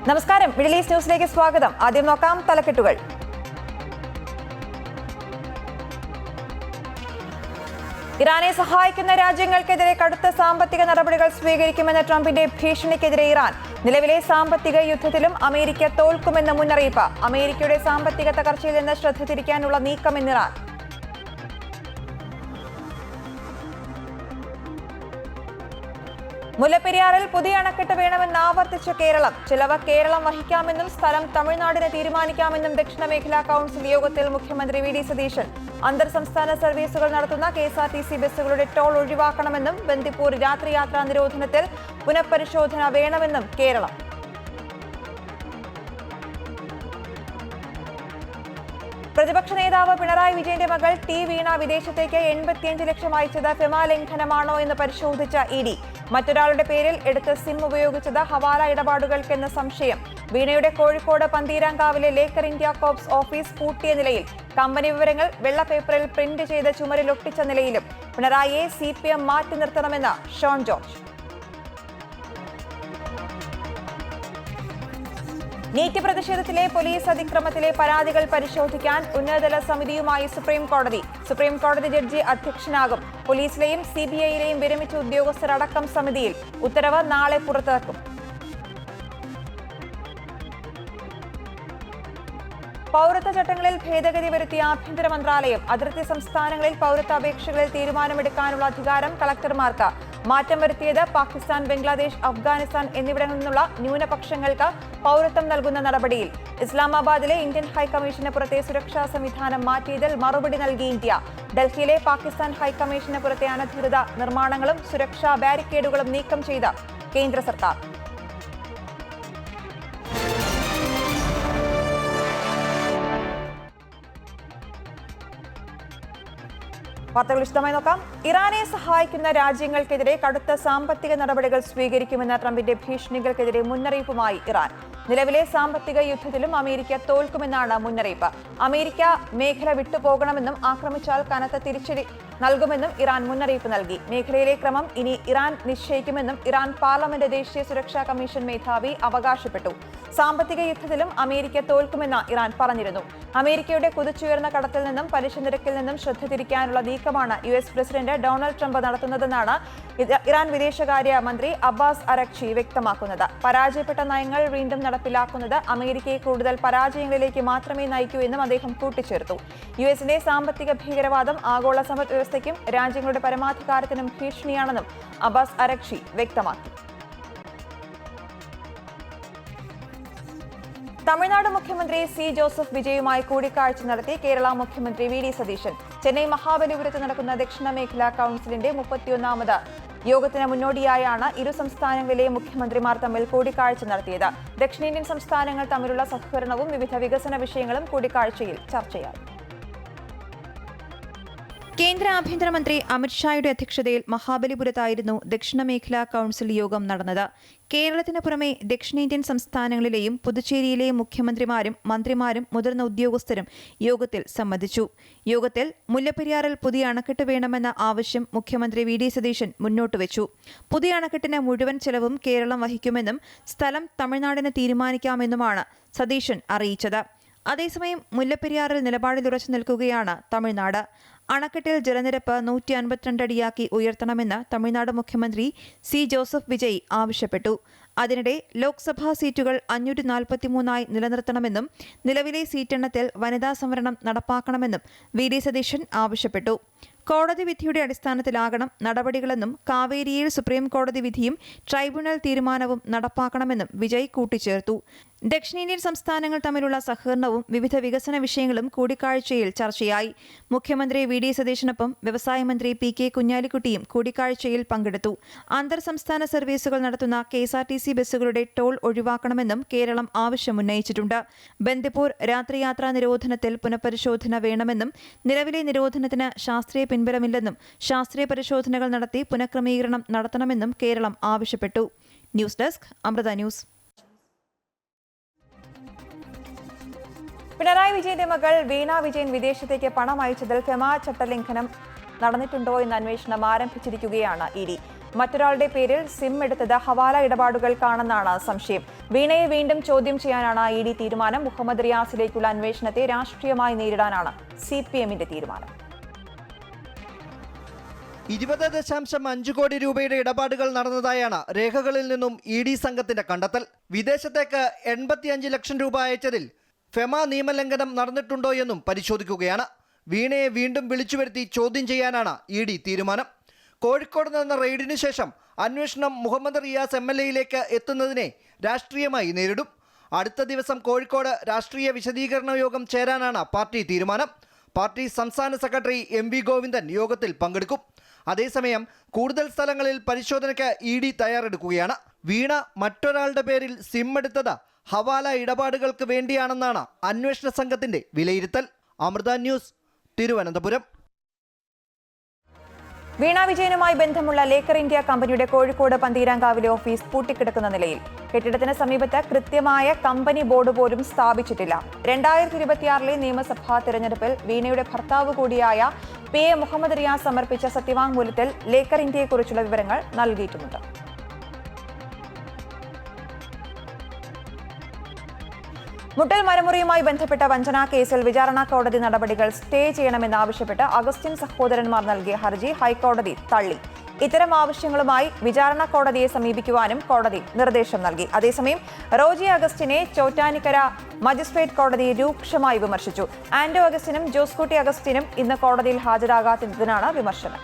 നമസ്കാരം, middle east ന്യൂസിലേക്ക് സ്വാഗതം. ആദ്യം നോക്കാം തലക്കെട്ടുകൾ. ഇറാനെ സഹായിക്കുന്ന രാജ്യങ്ങൾക്കെതിരെ കടുത്ത സാമ്പത്തിക നടപടികൾ സ്വീകരിക്കുമെന്ന ട്രംപിന്റെ ഭീഷണിക്കെതിരെ ഇറാൻ. നിലവിലെ സാമ്പത്തിക യുദ്ധത്തിലും അമേരിക്ക തോൽക്കുമെന്ന മുന്നറിയിപ്പ്. അമേരിക്കയുടെ സാമ്പത്തിക തകർച്ചയിൽ നിന്ന് ശ്രദ്ധ തിരിക്കാനുള്ള നീക്കമെന്ന് ഇറാൻ. മുല്ലപ്പെരിയാറിൽ പുതിയ അണക്കെട്ട് വേണമെന്ന് ആവർത്തിച്ച കേരളം. ചിലവ് കേരളം വഹിക്കാമെന്നും സ്ഥലം തമിഴ്നാടിന് തീരുമാനിക്കാമെന്നും ദക്ഷിണ മേഖലാ കൌൺസിൽ യോഗത്തിൽ മുഖ്യമന്ത്രി വി ഡി സതീശൻ. അന്തർ സംസ്ഥാന സർവീസുകൾ നടത്തുന്ന KSRTC ബസ്സുകളുടെ ടോൾ ഒഴിവാക്കണമെന്നും ബന്ദിപ്പൂർ രാത്രിയാത്രാ നിരോധനത്തിൽ പുനഃപരിശോധന വേണമെന്നും കേരളം. പ്രതിപക്ഷ നേതാവ് പിണറായി വിജയന്റെ മകൾ ടി വീണ വിദേശത്തേക്ക് 85 ലക്ഷം അയച്ചത് ഫെമ ലംഘനമാണോ എന്ന് പരിശോധിച്ച ED. മറ്റൊരാളുടെ പേരിൽ എടുത്ത സിം ഉപയോഗിച്ചത് ഹവാല ഇടപാടുകൾക്കെന്ന സംശയം. വീണയുടെ കോഴിക്കോട് പന്തീരാങ്കാവിലെ ലേക്കർ ഇന്ത്യ കോർപ്സ് ഓഫീസ് പൂട്ടിയ നിലയിൽ. കമ്പനി വിവരങ്ങൾ വെള്ള പേപ്പറിൽ പ്രിന്റ് ചെയ്ത് ചുമരിലൊട്ടിച്ച നിലയിലും. പിണറായിയെ CPM മാറ്റി നിർത്തണമെന്ന് ഷോൺ ജോർജ്. നീറ്റ് പ്രതിഷേധത്തിലെ പോലീസ് അതിക്രമത്തിലെ പരാതികൾ പരിശോധിക്കാൻ ഉന്നതതല സമിതിയുമായി സുപ്രീംകോടതി. സുപ്രീംകോടതി ജഡ്ജി അധ്യക്ഷനാകും. പോലീസിലെയും CBIയിലെയും വിരമിച്ച ഉദ്യോഗസ്ഥരടക്കം സമിതിയിൽ. ഉത്തരവ് നാളെ പുറത്തിറക്കും. പൗരത്വ ചട്ടങ്ങളിൽ ഭേദഗതി വരുത്തിയ ആഭ്യന്തര മന്ത്രാലയം. അതിർത്തി സംസ്ഥാനങ്ങളിൽ പൗരത്വ അപേക്ഷകളിൽ തീരുമാനമെടുക്കാനുള്ള അധികാരം കളക്ടർമാർക്ക്. മാറ്റം വരുത്തിയത് പാകിസ്ഥാൻ, ബംഗ്ലാദേശ്, അഫ്ഗാനിസ്ഥാൻ എന്നിവിടങ്ങളിൽ നിന്നുള്ള ന്യൂനപക്ഷങ്ങൾക്ക് പൗരത്വം നൽകുന്ന നടപടിയിൽ. ഇസ്ലാമാബാദിലെ ഇന്ത്യൻ ഹൈക്കമ്മീഷന് പുറത്തെ സുരക്ഷാ സംവിധാനം മാറ്റിയതിൽ മറുപടി നൽകി ഇന്ത്യ. ഡൽഹിയിലെ പാകിസ്ഥാൻ ഹൈക്കമ്മീഷന് പുറത്തെ അനധികൃത നിർമ്മാണങ്ങളും സുരക്ഷാ ബാരിക്കേഡുകളും നീക്കം ചെയ്ത കേന്ദ്ര സർക്കാർ. വാർത്തകൾ വിശദമായി നോക്കാം. ഇറാനെ സഹായിക്കുന്ന രാജ്യങ്ങൾക്കെതിരെ കടുത്ത സാമ്പത്തിക നടപടികൾ സ്വീകരിക്കുമെന്ന ട്രംപിന്റെ ഭീഷണികൾക്കെതിരെ മുന്നറിയിപ്പുമായി ഇറാൻ. നിലവിലെ സാമ്പത്തിക യുദ്ധത്തിലും അമേരിക്ക തോൽക്കുമെന്നാണ് മുന്നറിയിപ്പ്. അമേരിക്ക മേഖല വിട്ടുപോകണമെന്നും ആക്രമിച്ചാൽ കനത്ത തിരിച്ചടി നൽകുമെന്നും ഇറാൻ മുന്നറിയിപ്പ് നൽകി. മേഖലയിലെ ക്രമം ഇനി ഇറാൻ നിശ്ചയിക്കുമെന്നും ഇറാൻ പാർലമെന്റ് ദേശീയ സുരക്ഷാ കമ്മീഷൻ മേധാവി അവകാശപ്പെട്ടു. സാമ്പത്തിക യുദ്ധത്തിലും അമേരിക്ക തോൽക്കുമെന്ന് ഇറാൻ പറഞ്ഞിരുന്നു. അമേരിക്കയുടെ കുതിച്ചുയർന്ന കടത്തിൽ നിന്നും പലിശ നിരക്കിൽ നിന്നും ശ്രദ്ധ തിരിക്കാനുള്ള നീക്കമാണ് US പ്രസിഡന്റ് ഡൊണാൾഡ് ട്രംപ് നടത്തുന്നതെന്നാണ് ഇറാൻ വിദേശകാര്യ മന്ത്രി അബ്ബാസ് അരഗ്ചി വ്യക്തമാക്കുന്നത്. പരാജയപ്പെട്ട നയങ്ങൾ വീണ്ടും നടപ്പിലാക്കുന്നത് അമേരിക്കയെ കൂടുതൽ പരാജയങ്ങളിലേക്ക് മാത്രമേ നയിക്കൂ എന്നും അദ്ദേഹം കൂട്ടിച്ചേർത്തു. USന്റെ സാമ്പത്തിക ഭീകരവാദം ആഗോള സമ്പദ് വ്യവസ്ഥയ്ക്കും രാജ്യങ്ങളുടെ പരമാധികാരത്തിനും ഭീഷണിയാണെന്നും അബ്ബാസ് അരഗ്ചി വ്യക്തമാക്കി. തമിഴ്നാട് മുഖ്യമന്ത്രി C. ജോസഫ് വിജയുമായി കൂടിക്കാഴ്ച നടത്തി കേരള മുഖ്യമന്ത്രി വി ഡി സതീശൻ. ചെന്നൈ മഹാബലിപുരത്ത് നടക്കുന്ന ദക്ഷിണ മേഖലാ കൌൺസിലിന്റെ 31ാമത് യോഗത്തിന് മുന്നോടിയായാണ് ഇരു സംസ്ഥാനങ്ങളിലെ മുഖ്യമന്ത്രിമാർ തമ്മിൽ കൂടിക്കാഴ്ച നടത്തിയത്. ദക്ഷിണേന്ത്യൻ സംസ്ഥാനങ്ങൾ തമ്മിലുള്ള സഹകരണവും വിവിധ വികസന വിഷയങ്ങളും കൂടിക്കാഴ്ചയിൽ ചർച്ചയായി. കേന്ദ്ര ആഭ്യന്തരമന്ത്രി അമിത്ഷായുടെ അധ്യക്ഷതയിൽ മഹാബലിപുരത്തായിരുന്നു ദക്ഷിണ മേഖലാ കൌൺസിൽ യോഗം നടന്നത്. കേരളത്തിന് പുറമെ ദക്ഷിണേന്ത്യൻ സംസ്ഥാനങ്ങളിലെയും പുതുച്ചേരിയിലെയും മുഖ്യമന്ത്രിമാരും മന്ത്രിമാരും മുതിർന്ന ഉദ്യോഗസ്ഥരും യോഗത്തിൽ സംബന്ധിച്ചു. യോഗത്തിൽ മുല്ലപ്പെരിയാറിൽ പുതിയ അണക്കെട്ട് വേണമെന്ന ആവശ്യം മുഖ്യമന്ത്രി വി ഡി സതീശൻ മുന്നോട്ടുവച്ചു. പുതിയ അണക്കെട്ടിന് മുഴുവൻ ചെലവും കേരളം വഹിക്കുമെന്നും സ്ഥലം തമിഴ്നാടിന് തീരുമാനിക്കാമെന്നുമാണ് സതീശൻ അറിയിച്ചത്. അതേസമയം മുല്ലപ്പെരിയാറിൽ നിലപാടിലുറച്ചു നിൽക്കുകയാണ് തമിഴ്നാട്. അണക്കെട്ടിൽ ജലനിരപ്പ് 152 അടിയാക്കി ഉയർത്തണമെന്ന് തമിഴ്നാട് മുഖ്യമന്ത്രി C. ജോസഫ് വിജയ് ആവശ്യപ്പെട്ടു. അതിനിടെ ലോക്സഭാ സീറ്റുകൾ 543 നിലനിർത്തണമെന്നും നിലവിലെ സീറ്റെണ്ണത്തിൽ വനിതാ സംവരണം നടപ്പാക്കണമെന്നും വി ഡി സതീശൻ ആവശ്യപ്പെട്ടു. കോടതി വിധിയുടെ അടിസ്ഥാനത്തിലാകണം നടപടികളെന്നും കാവേരിയിൽ സുപ്രീം കോടതി വിധിയും ട്രൈബ്യൂണൽ തീരുമാനവും നടപ്പാക്കണമെന്നും വിജയ് കൂട്ടിച്ചേർത്തു. ദക്ഷിണേന്ത്യൻ സംസ്ഥാനങ്ങൾ തമ്മിലുള്ള സഹകരണവും വിവിധ വികസന വിഷയങ്ങളും കൂടിക്കാഴ്ചയിൽ ചർച്ചയായി. മുഖ്യമന്ത്രി വി ഡി സതീശനൊപ്പം വ്യവസായ മന്ത്രി PK കുഞ്ഞാലിക്കുട്ടിയും കൂടിക്കാഴ്ചയിൽ പങ്കെടുത്തു. അന്തർ സംസ്ഥാന സർവീസുകൾ നടത്തുന്ന KSRTC ബസ്സുകളുടെ ടോൾ ഒഴിവാക്കണമെന്നും കേരളം ആവശ്യമുന്നയിച്ചിട്ടുണ്ട്. ബന്ദിപ്പൂർ രാത്രിയാത്രാ നിരോധനത്തിൽ പുനഃപരിശോധന വേണമെന്നും നിലവിലെ നിരോധനത്തിന് ശാസ്ത്രീയ പിൻബലമില്ലെന്നും ശാസ്ത്രീയ പരിശോധനകൾ നടത്തി പുനഃക്രമീകരണം നടത്തണമെന്നും കേരളം ആവശ്യപ്പെട്ടു. News desk Amrita news. Pinarayi വിജയന്റെ മകൾ വീണ വിജയൻ വിദേശത്തേക്ക് പണം അയച്ചതിൽ ഫെമ ചട്ടലംഘനം നടന്നിട്ടുണ്ടോ എന്ന അന്വേഷണം ആരംഭിച്ചിരിക്കുകയാണ് ED. മറ്റൊരാളുടെ പേരിൽ സിം എടുത്തത് ഹവാല ഇടപാടുകൾക്കാണെന്നാണ് സംശയം. വീണയെ വീണ്ടും ചോദ്യം ചെയ്യാനാണ് ഇഡി തീരുമാനം. മുഹമ്മദ് റിയാസിലേക്കുള്ള അന്വേഷണത്തെ രാഷ്ട്രീയമായി നേരിടാനാണ് CPMന്റെ തീരുമാനം. 20.5 കോടി രൂപയുടെ ഇടപാടുകൾ നടന്നതായാണ് രേഖകളിൽ നിന്നും ED സംഘത്തിന്റെ കണ്ടെത്തൽ. വിദേശത്തേക്ക് 85 ലക്ഷം രൂപ അയച്ചതിൽ ഫെമ നിയമലംഘനം നടന്നിട്ടുണ്ടോ എന്നും പരിശോധിക്കുകയാണ്. വീണയെ വീണ്ടും വിളിച്ചുവരുത്തി ചോദ്യം ചെയ്യാനാണ് ED തീരുമാനം. കോഴിക്കോട് നടന്ന റെയ്ഡിനു ശേഷം അന്വേഷണം മുഹമ്മദ് റിയാസ് MLAയിലേക്ക് എത്തുന്നതിനെ രാഷ്ട്രീയമായി നേരിടും. അടുത്ത ദിവസം കോഴിക്കോട് രാഷ്ട്രീയ വിശദീകരണ യോഗം ചേരാനാണ് പാർട്ടി തീരുമാനം. പാർട്ടി സംസ്ഥാന സെക്രട്ടറി MV ഗോവിന്ദൻ യോഗത്തിൽ പങ്കെടുക്കും. അതേസമയം കൂടുതൽ സ്ഥലങ്ങളിൽ പരിശോധനയ്ക്ക് ED തയ്യാറെടുക്കുകയാണ്. വീണ മറ്റൊരാളുടെ പേരിൽ സിം എടുത്തത് ഹവാല ഇടപാടുകൾക്ക് വേണ്ടിയാണെന്നാണ് അന്വേഷണ സംഘത്തിന്റെ വിലയിരുത്തൽ. അമൃത ന്യൂസ്, തിരുവനന്തപുരം. വീണ വിജയനുമായി ബന്ധമുള്ള ലേക്കർ ഇന്ത്യ കമ്പനിയുടെ കോഴിക്കോട് പന്തീരാങ്കാവിലെ ഓഫീസ് പൂട്ടിക്കിടക്കുന്ന നിലയിൽ. കെട്ടിടത്തിന് സമീപത്ത് കൃത്യമായ കമ്പനി ബോർഡ് പോലും സ്ഥാപിച്ചിട്ടില്ല. 2026 നിയമസഭാ തെരഞ്ഞെടുപ്പിൽ വീണയുടെ ഭർത്താവ് കൂടിയായ PA മുഹമ്മദ് റിയാസ് സമർപ്പിച്ച സത്യവാങ്മൂലത്തിൽ ലേക്കർ ഇന്ത്യയെക്കുറിച്ചുള്ള വിവരങ്ങൾ നൽകിയിട്ടുമുണ്ട്. മുട്ടൽ മരമുറിയുമായി ബന്ധപ്പെട്ട വഞ്ചനാ കേസിൽ വിചാരണ കോടതി നടപടികൾ സ്റ്റേ ചെയ്യണമെന്നാവശ്യപ്പെട്ട് അഗസ്റ്റിൻ സഹോദരന്മാർ നൽകിയ ഹർജി ഹൈക്കോടതി തള്ളി. ഇത്തരം ആവശ്യങ്ങളുമായി വിചാരണ കോടതിയെ സമീപിക്കുവാനും കോടതി നിർദ്ദേശം നൽകി. അതേസമയം റോജി അഗസ്റ്റിനെ ചോറ്റാനിക്കര മജിസ്ട്രേറ്റ് കോടതി രൂക്ഷമായി വിമർശിച്ചു. ആന്റോ അഗസ്റ്റിനും ജോസ്കുട്ടി അഗസ്റ്റിനും ഇന്ന് കോടതിയിൽ ഹാജരാകാത്തതിനാണ് വിമർശനം.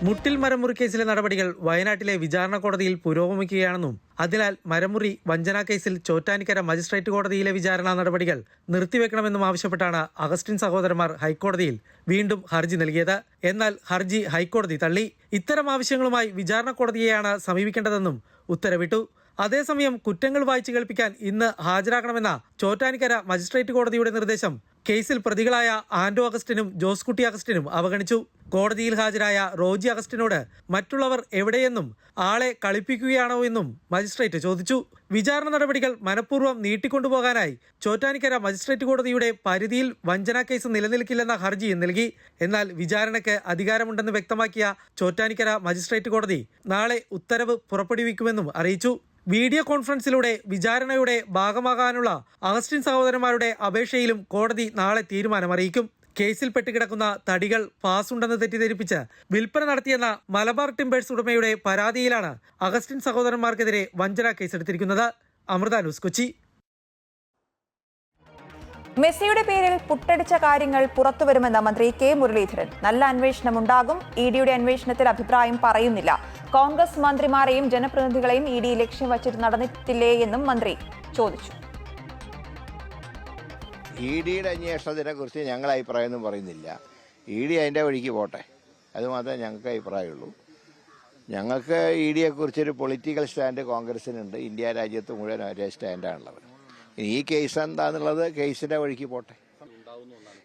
മുട്ടിൽ മരമുറി കേസിലെ നടപടികൾ വയനാട്ടിലെ വിചാരണ കോടതിയിൽ പുരോഗമിക്കുകയാണെന്നും അതിനാൽ മരമുറി വഞ്ചനാ കേസിൽ ചോറ്റാനിക്കര മജിസ്ട്രേറ്റ് കോടതിയിലെ വിചാരണ നടപടികൾ നിർത്തിവെക്കണമെന്നും ആവശ്യപ്പെട്ടാണ് അഗസ്റ്റിൻ സഹോദരന്മാർ ഹൈക്കോടതിയിൽ വീണ്ടും ഹർജി നൽകിയത്. എന്നാൽ ഹർജി ഹൈക്കോടതി തള്ളി. ഇത്തരം ആവശ്യങ്ങളുമായി വിചാരണ കോടതിയെയാണ് സമീപിക്കേണ്ടതെന്നും ഉത്തരവിട്ടു. അതേസമയം കുറ്റങ്ങൾ വായിച്ചു കേൾപ്പിക്കാൻ ഇന്ന് ഹാജരാക്കണമെന്ന ചോറ്റാനിക്കര മജിസ്ട്രേറ്റ് കോടതിയുടെ നിർദ്ദേശം കേസിൽ പ്രതികളായ ആന്റോ അഗസ്റ്റിനും ജോസ്കുട്ടി അഗസ്റ്റിനും അവഗണിച്ചു. കോടതിയിൽ ഹാജരായ റോജി അഗസ്റ്റിനോട് മറ്റുള്ളവർ എവിടെയെന്നും ആളെ കളിപ്പിക്കുകയാണോ എന്നും മജിസ്ട്രേറ്റ് ചോദിച്ചു. വിചാരണ നടപടികൾ മനഃപൂർവ്വം നീട്ടിക്കൊണ്ടുപോകാനായി ചോറ്റാനിക്കര മജിസ്ട്രേറ്റ് കോടതിയുടെ പരിധിയിൽ വഞ്ചനാ കേസ് നിലനിൽക്കില്ലെന്ന ഹർജിയും നൽകി. എന്നാൽ വിചാരണയ്ക്ക് അധികാരമുണ്ടെന്ന് വ്യക്തമാക്കിയ ചോറ്റാനിക്കര മജിസ്ട്രേറ്റ് കോടതി നാളെ ഉത്തരവ് പുറപ്പെടുവിക്കുമെന്നും അറിയിച്ചു. വീഡിയോ കോൺഫറൻസിലൂടെ വിചാരണയുടെ ഭാഗമാകാനുള്ള അഗസ്റ്റിൻ സഹോദരന്മാരുടെ അപേക്ഷയിലും കോടതി നാളെ തീരുമാനമറിയിക്കും. കേസിൽ പെട്ടുകിടക്കുന്ന തടികൾ പാസുണ്ടെന്ന് തെറ്റിദ്ധരിപ്പിച്ച് വിൽപ്പന നടത്തിയെന്ന മലബാർ ടിംബേഴ്സ് ഉടമയുടെ പരാതിയിലാണ് അഗസ്റ്റിൻ സഹോദരന്മാർക്കെതിരെ വഞ്ചനാ കേസെടുത്തിരിക്കുന്നത്. അമൃത ന്യൂസ്, കൊച്ചി. മെസ്സിയുടെ പേരിൽ പുട്ടടിച്ച കാര്യങ്ങൾ പുറത്തുവരുമെന്ന മന്ത്രി K മുരളീധരൻ. നല്ല അന്വേഷണമുണ്ടാകും. EDയുടെ അന്വേഷണത്തിൽ അഭിപ്രായം പറയുന്നില്ല. കോൺഗ്രസ് മന്ത്രിമാരെയും ജനപ്രതിനിധികളെയും ED ലക്ഷ്യം വച്ചിട്ട് നടന്നിട്ടില്ലേ എന്നും മന്ത്രി ചോദിച്ചു. EDയുടെ അന്വേഷണത്തിനെ കുറിച്ച് ഞങ്ങൾ അഭിപ്രായമൊന്നും പറയുന്നില്ല. ED അതിൻ്റെ വഴിക്ക് പോട്ടെ, അതുമാത്രമേ ഞങ്ങൾക്ക് അഭിപ്രായമുള്ളൂ. ഞങ്ങൾക്ക് EDയെക്കുറിച്ചൊരു പൊളിറ്റിക്കൽ സ്റ്റാൻഡ് കോൺഗ്രസിനുണ്ട്. ഇന്ത്യ രാജ്യത്ത് മുഴുവൻ ഒരേ സ്റ്റാൻഡാണുള്ളത്. ഈ കേസ് എന്താണെന്നുള്ളത് കേസിൻ്റെ വഴിക്ക് പോട്ടെ.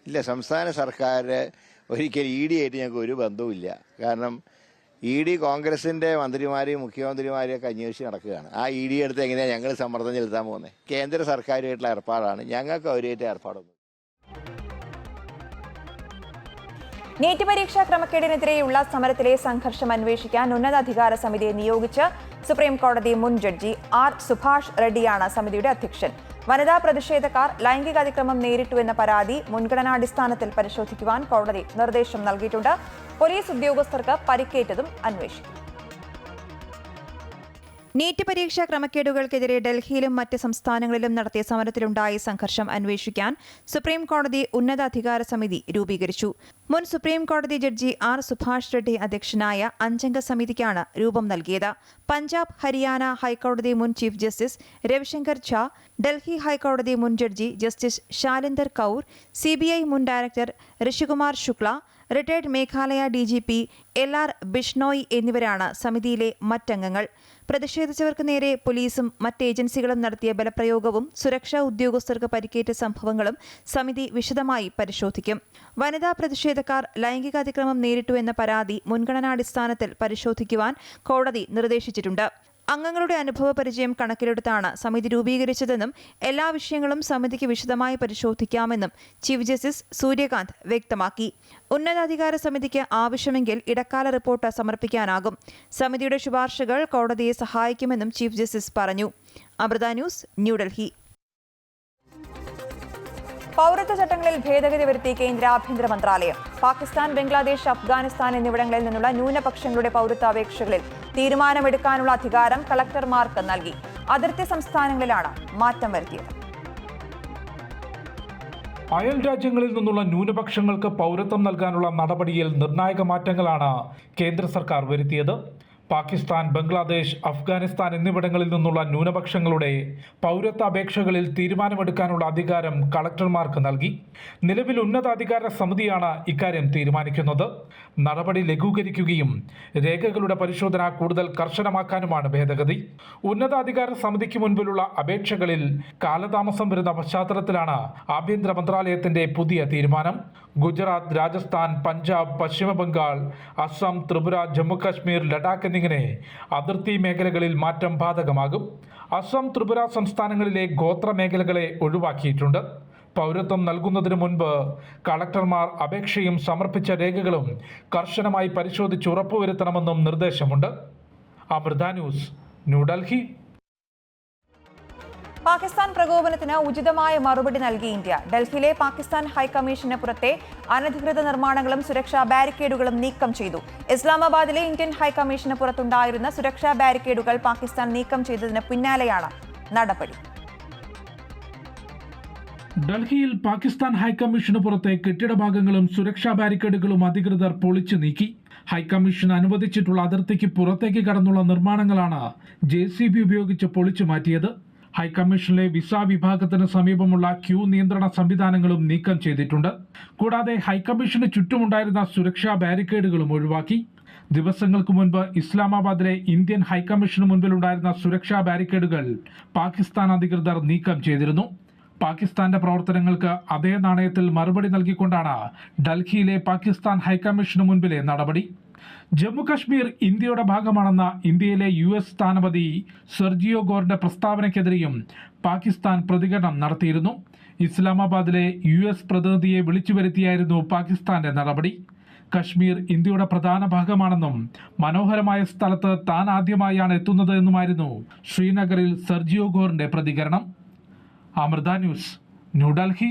ഇല്ല, സംസ്ഥാന സർക്കാർ ഒരിക്കലും ED ആയിട്ട് ഞങ്ങൾക്ക് ഒരു ബന്ധവുമില്ല. കാരണം ED കോൺഗ്രസിൻ്റെ മന്ത്രിമാരെയും മുഖ്യമന്ത്രിമാരെയും ഒക്കെ അന്വേഷിച്ച് നടക്കുകയാണ്. ആ ED അടുത്ത് എങ്ങനെയാണ് ഞങ്ങൾ സമ്മർദ്ദം ചെലുത്താൻ പോകുന്നത്? കേന്ദ്ര സർക്കാരുമായിട്ടുള്ള ഏർപ്പാടാണ്. ഞങ്ങൾക്ക് അവരുമായിട്ട് ഏർപ്പാടൊന്നും. നീറ്റ് പരീക്ഷാ ക്രമക്കേടിനെതിരെയുള്ള സമരത്തിലെ സംഘർഷം അന്വേഷിക്കാൻ ഉന്നതാധികാര സമിതിയെ നിയോഗിച്ച് സുപ്രീം കോടതി മുൻ ജഡ്ജി R സുഭാഷ് റെഡ്ഡിയാണ് സമിതിയുടെ അധ്യക്ഷൻ. വനിതാ പ്രതിഷേധക്കാർ ലൈംഗിക അതിക്രമം നേരിട്ടുവെന്ന പരാതി മുൻഗണനാടിസ്ഥാനത്തിൽ പരിശോധിക്കുവാൻ കോടതി നിർദ്ദേശം നൽകിയിട്ടുണ്ട്. പോലീസ് ഉദ്യോഗസ്ഥർക്ക് പരിക്കേറ്റതും അന്വേഷിക്കും. നീറ്റ് പരീക്ഷാ ക്രമക്കേടുകൾക്കെതിരെ ഡൽഹിയിലും മറ്റ് സംസ്ഥാനങ്ങളിലും നടത്തിയ സമരത്തിലുണ്ടായ സംഘർഷം അന്വേഷിക്കാൻ സുപ്രീം കോടതി ഉന്നതാധികാര സമിതി രൂപീകരിച്ചു. മുൻ സുപ്രീം കോടതി ജഡ്ജി R സുഭാഷ് റെഡ്ഡി അധ്യക്ഷനായ 5-അംഗ സമിതിക്കാണ് രൂപം നൽകിയത്. പഞ്ചാബ്, ഹരിയാന ഹൈക്കോടതി മുൻ ചീഫ് ജസ്റ്റിസ് രവിശങ്കർ ഝാ, ഡൽഹി ഹൈക്കോടതി മുൻ ജഡ്ജി ജസ്റ്റിസ് ശാലിന്ദർ കൌർ, CBI മുൻ director Rishikumar Shukla, retired Meghalaya DGP LR Bishnoi എന്നിവരാണ് സമിതിയിലെ മറ്റംഗങ്ങൾ. പ്രതിഷേധിച്ചവർക്ക് നേരെ പോലീസും മറ്റ് ഏജൻസികളും നടത്തിയ ബലപ്രയോഗവും സുരക്ഷാ ഉദ്യോഗസ്ഥർക്ക് പരിക്കേറ്റ സംഭവങ്ങളും സമിതി വിശദമായി പരിശോധിക്കും. വനിതാ പ്രതിഷേധക്കാർ ലൈംഗിക അതിക്രമം നേരിട്ടു എന്ന പരാതി മുൻഗണനാടിസ്ഥാനത്തിൽ പരിശോധിക്കുവാൻ കോടതി നിർദ്ദേശിച്ചിട്ടുണ്ട്. അംഗങ്ങളുടെ അനുഭവ പരിചയം കണക്കിലെടുത്താണ് സമിതി രൂപീകരിച്ചതെന്നും എല്ലാ വിഷയങ്ങളും സമിതിക്ക് വിശദമായി പരിശോധിക്കാമെന്നും ചീഫ് ജസ്റ്റിസ് സൂര്യകാന്ത് വ്യക്തമാക്കി. ഉന്നതാധികാര സമിതിക്ക് ആവശ്യമെങ്കിൽ ഇടക്കാല റിപ്പോർട്ട് സമർപ്പിക്കാനാകും. സമിതിയുടെ ശുപാർശകൾ കോടതിയെ സഹായിക്കുമെന്നും ചീഫ് ജസ്റ്റിസ് പറഞ്ഞു. അമൃത ന്യൂസ്, ന്യൂഡൽഹി. പൗരത്വ ചട്ടങ്ങളിൽ ഭേദഗതി വരുത്തി കേന്ദ്ര ആഭ്യന്തര മന്ത്രാലയം. പാകിസ്ഥാൻ, ബംഗ്ലാദേശ്, അഫ്ഗാനിസ്ഥാൻ എന്നിവിടങ്ങളിൽ നിന്നുള്ള ന്യൂനപക്ഷങ്ങളുടെ പൗരത്വ അപേക്ഷകളിൽ തീരുമാനമെടുക്കാനുള്ള അധികാരം കളക്ടർമാർക്ക് നൽകി. അതിർത്തി സംസ്ഥാനങ്ങളിലാണ് മാറ്റം വരുത്തിയത്. അയൽ രാജ്യങ്ങളിൽ നിന്നുള്ള ന്യൂനപക്ഷങ്ങൾക്ക് പൗരത്വം നൽകാനുള്ള നടപടിയിൽ നിർണായക മാറ്റങ്ങളാണ് കേന്ദ്ര സർക്കാർ വരുത്തിയത്. പാകിസ്ഥാൻ, ബംഗ്ലാദേശ്, അഫ്ഗാനിസ്ഥാൻ എന്നിവിടങ്ങളിൽ നിന്നുള്ള ന്യൂനപക്ഷങ്ങളുടെ പൗരത്വ അപേക്ഷകളിൽ തീരുമാനമെടുക്കാനുള്ള അധികാരം കളക്ടർമാർക്ക് നൽകി. നിലവിൽ ഉന്നതാധികാര സമിതിയാണ് ഇക്കാര്യം തീരുമാനിക്കുന്നത്. നടപടി ലഘൂകരിക്കുകയും രേഖകളുടെ പരിശോധന കൂടുതൽ കർശനമാക്കാനുമാണ് ഭേദഗതി. ഉന്നതാധികാര സമിതിക്ക് മുൻപിലുള്ള അപേക്ഷകളിൽ കാലതാമസം വരുന്ന പശ്ചാത്തലത്തിലാണ് ആഭ്യന്തര മന്ത്രാലയത്തിന്റെ പുതിയ തീരുമാനം. ഗുജറാത്ത്, രാജസ്ഥാൻ, പഞ്ചാബ്, പശ്ചിമ ബംഗാൾ, അസം, ത്രിപുര, ജമ്മുകാശ്മീർ, ലഡാക്ക് എന്നിങ്ങനെ അതിർത്തി മേഖലകളിൽ മാറ്റം ബാധകമാകും. അസം, ത്രിപുര സംസ്ഥാനങ്ങളിലെ ഗോത്ര മേഖലകളെ ഒഴിവാക്കിയിട്ടുണ്ട്. പൗരത്വം നൽകുന്നതിന് മുൻപ് കളക്ടർമാർ അപേക്ഷയും സമർപ്പിച്ച രേഖകളും കർശനമായി പരിശോധിച്ച് ഉറപ്പുവരുത്തണമെന്നും നിർദ്ദേശമുണ്ട്. അമൃത ന്യൂസ്, ന്യൂഡൽഹി. പാകിസ്ഥാൻ പ്രകോപനത്തിന് ഉചിതമായ മറുപടി നൽകി ഇന്ത്യ. ഡൽഹിയിലെ പാകിസ്ഥാൻ ഹൈക്കമ്മീഷന് പുറത്തെ അനധികൃത നിർമ്മാണങ്ങളും സുരക്ഷാ ബാരിക്കേഡുകളും നീക്കം ചെയ്തു. ഇസ്ലാമാബാദിലെ ഇന്ത്യൻ ഹൈക്കമ്മീഷന് പുറത്തുണ്ടായിരുന്ന സുരക്ഷാ ബാരിക്കേഡുകൾ പാകിസ്ഥാൻ നീക്കം ചെയ്തതിന് പിന്നാലെയാണ് നടപടി. ഡൽഹിയിൽ പാകിസ്ഥാൻ ഹൈക്കമ്മീഷന് പുറത്തെ കെട്ടിടഭാഗങ്ങളും സുരക്ഷാ ബാരിക്കേഡുകളും അധികൃതർ പൊളിച്ചു നീക്കി. ഹൈക്കമ്മീഷൻ അനുവദിച്ചിട്ടുള്ള അതിർത്തിക്ക് പുറത്തേക്ക് കടന്നുള്ള നിർമ്മാണങ്ങളാണ് JCB ഉപയോഗിച്ച് പൊളിച്ചു മാറ്റിയത്. ഹൈക്കമ്മീഷനിലെ വിസ വിഭാഗത്തിന് സമീപമുള്ള ക്യൂ നിയന്ത്രണ സംവിധാനങ്ങളും നീക്കം ചെയ്തിട്ടുണ്ട്. കൂടാതെ ഹൈക്കമ്മീഷന് ചുറ്റുമുണ്ടായിരുന്ന സുരക്ഷാ ബാരിക്കേഡുകളും ഒഴിവാക്കി. ദിവസങ്ങൾക്ക് മുൻപ് ഇസ്ലാമാബാദിലെ ഇന്ത്യൻ ഹൈക്കമ്മീഷന് മുൻപിലുണ്ടായിരുന്ന സുരക്ഷാ ബാരിക്കേഡുകൾ പാകിസ്ഥാൻ അധികൃതർ നീക്കം ചെയ്തിരുന്നു. പാകിസ്ഥാന്റെ പ്രവർത്തനങ്ങൾക്ക് അതേ നാണയത്തിൽ മറുപടി നൽകിക്കൊണ്ടാണ് ഡൽഹിയിലെ പാകിസ്ഥാൻ ഹൈക്കമ്മീഷന് മുൻപിലെ നടപടി. ജമ്മുകശ്മീർ ഇന്ത്യയുടെ ഭാഗമാണെന്ന ഇന്ത്യയിലെ US സ്ഥാനപതി സെർജിയോ ഗോറിന്റെ പ്രസ്താവനയ്ക്കെതിരെയും പാകിസ്ഥാൻ പ്രതികരണം നടത്തിയിരുന്നു. ഇസ്ലാമാബാദിലെ US പ്രതിനിധിയെ വിളിച്ചു വരുത്തിയായിരുന്നു പാകിസ്ഥാന്റെ നടപടി. കശ്മീർ ഇന്ത്യയുടെ പ്രധാന ഭാഗമാണെന്നും മനോഹരമായ സ്ഥലത്ത് താൻ ആദ്യമായാണ് എത്തുന്നത് എന്നുമായിരുന്നു ശ്രീനഗറിൽ സെർജിയോ ഗോറിന്റെ പ്രതികരണം. Amrita news, New Delhi.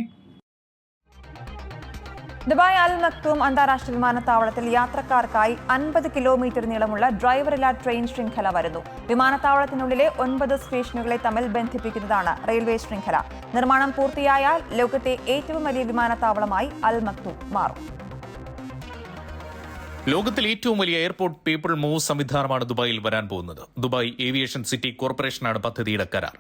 Dubai Al Maktoum അന്താരാഷ്ട്ര വിമാനത്താവളത്തിൽ യാത്രക്കാർക്കായി 50 കിലോമീറ്റർ നീളമുള്ള ഡ്രൈവറില്ലാ ട്രെയിൻ ശൃംഖല വരുന്നു. വിമാനത്താവളത്തിനുള്ളിലെ 9 സ്റ്റേഷനുകളെ തമ്മിൽ ബന്ധിപ്പിക്കുന്നതാണ് റെയിൽവേ ശൃംഖല. നിർമ്മാണം പൂർത്തിയായാൽ ലോകത്തെ ഏറ്റവും വലിയ വിമാനത്താവളമായി അൽ മക്തൂം മാറും. ലോകത്തിലെ ഏറ്റവും വലിയ എയർപോർട്ട് പീപ്പിൾ മൂവ് സംവിധാനമാണ് ദുബായിൽ വരാൻ പോകുന്നത്. ദുബായ് ഏവിയേഷൻ സിറ്റി കോർപ്പറേഷനാണ് പദ്ധതിയുടെ കരാർ.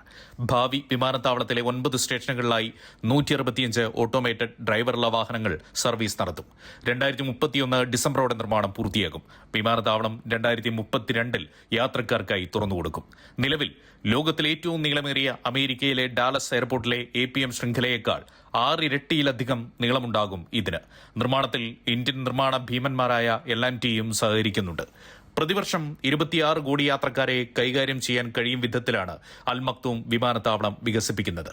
ഭാവി വിമാനത്താവളത്തിലെ 9 സ്റ്റേഷനുകളിലായി 165 ഓട്ടോമേറ്റഡ് ഡ്രൈവറുള്ള വാഹനങ്ങൾ സർവീസ് നടത്തും. 2031 ഡിസംബറോടെ നിർമ്മാണം പൂർത്തിയാകും. വിമാനത്താവളം 2032 യാത്രക്കാർക്കായി തുറന്നുകൊടുക്കും. നിലവിൽ ലോകത്തിലെ ഏറ്റവും നീളമേറിയ അമേരിക്കയിലെ ഡാലസ് എയർപോർട്ടിലെ APM ശൃംഖലയേക്കാൾ 6 ഇരട്ടിയിലധികം നീളമുണ്ടാകും ഇതിന്. നിർമ്മാണത്തിൽ ഇന്ത്യൻ നിർമ്മാണ ഭീമന്മാരായ LMTയും സഹകരിക്കുന്നുണ്ട്. പ്രതിവർഷം 26 കോടി യാത്രക്കാരെ കൈകാര്യം ചെയ്യാൻ കഴിയും വിധത്തിലാണ് അൽ മക്തൂം വിമാനത്താവളം വികസിപ്പിക്കുന്നത്.